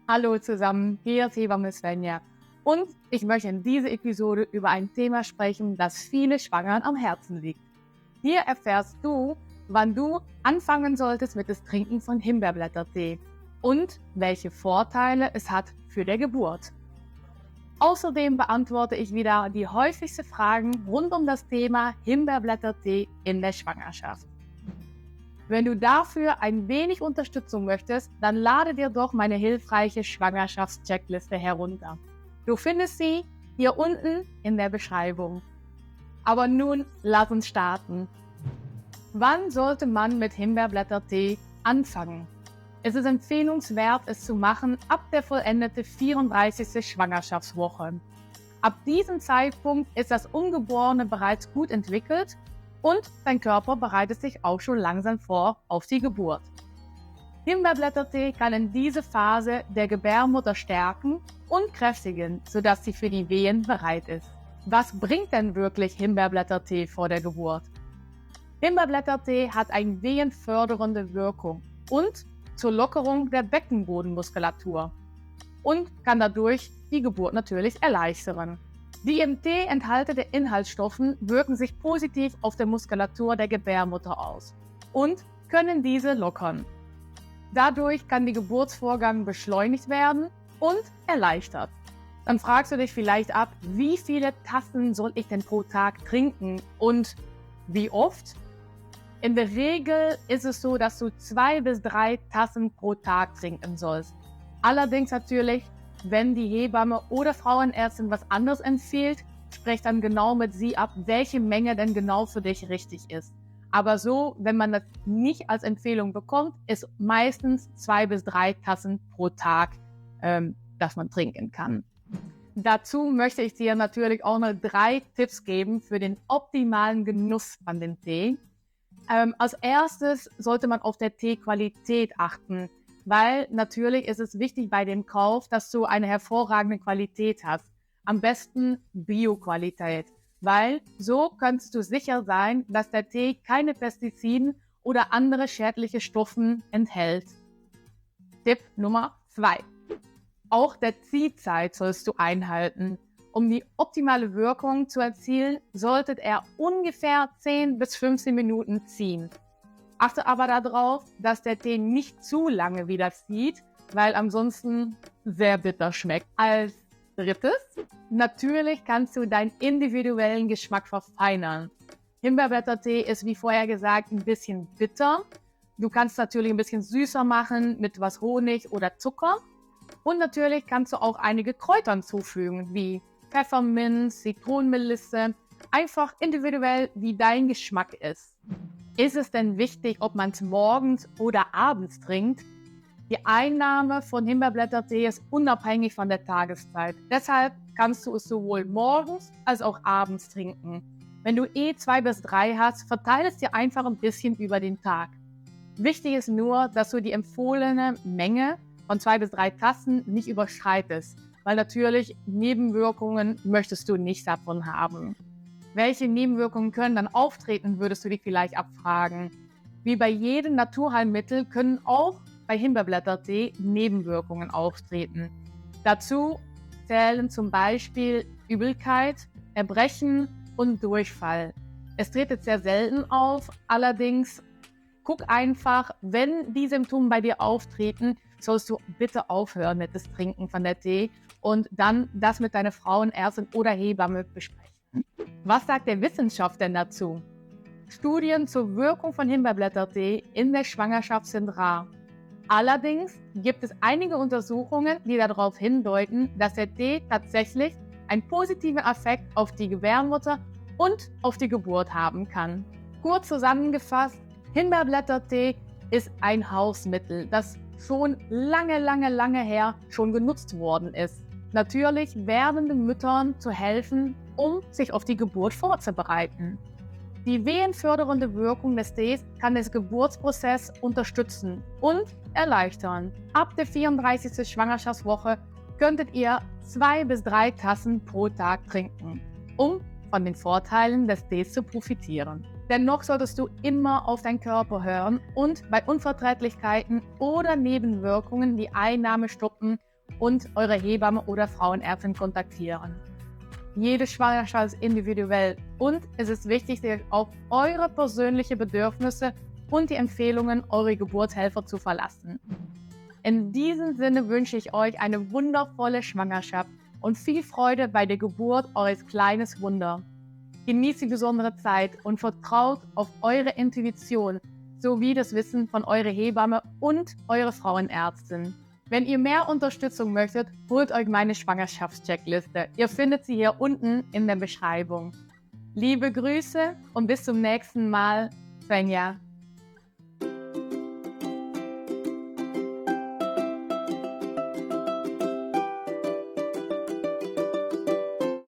Hallo zusammen, hier ist Hebamme Svenja und ich möchte in dieser Episode über ein Thema sprechen, das viele Schwangeren am Herzen liegt. Hier erfährst du, wann du anfangen solltest mit dem Trinken von Himbeerblättertee und welche Vorteile es hat für die Geburt. Außerdem beantworte ich wieder die häufigsten Fragen rund um das Thema Himbeerblättertee in der Schwangerschaft. Wenn du dafür ein wenig Unterstützung möchtest, dann lade dir doch meine hilfreiche Schwangerschaftscheckliste herunter. Du findest sie hier unten in der Beschreibung. Aber nun, lass uns starten. Wann sollte man mit Himbeerblättertee anfangen? Es ist empfehlenswert, es zu machen ab der vollendeten 34. Schwangerschaftswoche. Ab diesem Zeitpunkt ist das Ungeborene bereits gut entwickelt und dein Körper bereitet sich auch schon langsam vor auf die Geburt. Himbeerblättertee kann in dieser Phase der Gebärmutter stärken und kräftigen, sodass sie für die Wehen bereit ist. Was bringt denn wirklich Himbeerblättertee vor der Geburt? Himbeerblättertee hat eine wehenfördernde Wirkung und zur Lockerung der Beckenbodenmuskulatur und kann dadurch die Geburt natürlich erleichtern. Die im Tee enthaltenen Inhaltsstoffe wirken sich positiv auf die Muskulatur der Gebärmutter aus und können diese lockern. Dadurch kann der Geburtsvorgang beschleunigt werden und erleichtert. Dann fragst du dich vielleicht ab, wie viele Tassen soll ich denn pro Tag trinken und wie oft? In der Regel ist es so, dass du 2 bis 3 Tassen pro Tag trinken sollst. Allerdings natürlich, wenn die Hebamme oder Frauenärztin was anderes empfiehlt, sprech dann genau mit sie ab, welche Menge denn genau für dich richtig ist. Aber so, wenn man das nicht als Empfehlung bekommt, ist meistens 2 bis 3 Tassen pro Tag, dass man trinken kann. Dazu möchte ich dir natürlich auch noch 3 Tipps geben für den optimalen Genuss von dem Tee. Als erstes sollte man auf der Teequalität achten, weil natürlich ist es wichtig bei dem Kauf, dass du eine hervorragende Qualität hast. Am besten Bio-Qualität, weil so kannst du sicher sein, dass der Tee keine Pestizide oder andere schädliche Stoffe enthält. Tipp Nummer 2. Auch der Ziehzeit sollst du einhalten. Um die optimale Wirkung zu erzielen, sollte er ungefähr 10 bis 15 Minuten ziehen. Achte aber darauf, dass der Tee nicht zu lange wieder zieht, weil ansonsten sehr bitter schmeckt. Als drittes, natürlich kannst du deinen individuellen Geschmack verfeinern. Himbeerblättertee ist wie vorher gesagt ein bisschen bitter. Du kannst natürlich ein bisschen süßer machen mit was Honig oder Zucker. Und natürlich kannst du auch einige Kräuter hinzufügen, wie Pfefferminz, Zitronenmelisse, einfach individuell, wie dein Geschmack ist. Ist es denn wichtig, ob man es morgens oder abends trinkt? Die Einnahme von Himbeerblättertee ist unabhängig von der Tageszeit. Deshalb kannst du es sowohl morgens als auch abends trinken. Wenn du 2 bis 3 hast, verteile es dir einfach ein bisschen über den Tag. Wichtig ist nur, dass du die empfohlene Menge von 2 bis 3 Tassen nicht überschreitest, weil natürlich Nebenwirkungen möchtest du nicht davon haben. Welche Nebenwirkungen können dann auftreten, würdest du dich vielleicht abfragen. Wie bei jedem Naturheilmittel können auch bei Himbeerblättertee Nebenwirkungen auftreten. Dazu zählen zum Beispiel Übelkeit, Erbrechen und Durchfall. Es tritt jetzt sehr selten auf, allerdings guck einfach, wenn die Symptome bei dir auftreten, sollst du bitte aufhören mit dem Trinken von der Tee und dann das mit deiner Frauenärztin oder Hebamme besprechen. Was sagt der Wissenschaft denn dazu? Studien zur Wirkung von Himbeerblättertee in der Schwangerschaft sind rar. Allerdings gibt es einige Untersuchungen, die darauf hindeuten, dass der Tee tatsächlich einen positiven Effekt auf die Gebärmutter und auf die Geburt haben kann. Kurz zusammengefasst, Himbeerblättertee ist ein Hausmittel, das schon lange her schon genutzt worden ist. Natürlich werdenden Müttern zu helfen, um sich auf die Geburt vorzubereiten. Die wehenfördernde Wirkung des Tees kann den Geburtsprozess unterstützen und erleichtern. Ab der 34. Schwangerschaftswoche könntet ihr 2 bis 3 Tassen pro Tag trinken, um von den Vorteilen des Tees zu profitieren. Dennoch solltest du immer auf deinen Körper hören und bei Unverträglichkeiten oder Nebenwirkungen die Einnahme stoppen und eure Hebamme oder Frauenärztin kontaktieren. Jede Schwangerschaft ist individuell und es ist wichtig, sich auf eure persönlichen Bedürfnisse und die Empfehlungen eurer Geburtshelfer zu verlassen. In diesem Sinne wünsche ich euch eine wundervolle Schwangerschaft und viel Freude bei der Geburt eures kleinen Wunder. Genießt die besondere Zeit und vertraut auf eure Intuition sowie das Wissen von eurer Hebamme und eurer Frauenärztin. Wenn ihr mehr Unterstützung möchtet, holt euch meine Schwangerschaftscheckliste. Ihr findet sie hier unten in der Beschreibung. Liebe Grüße und bis zum nächsten Mal, Svenja.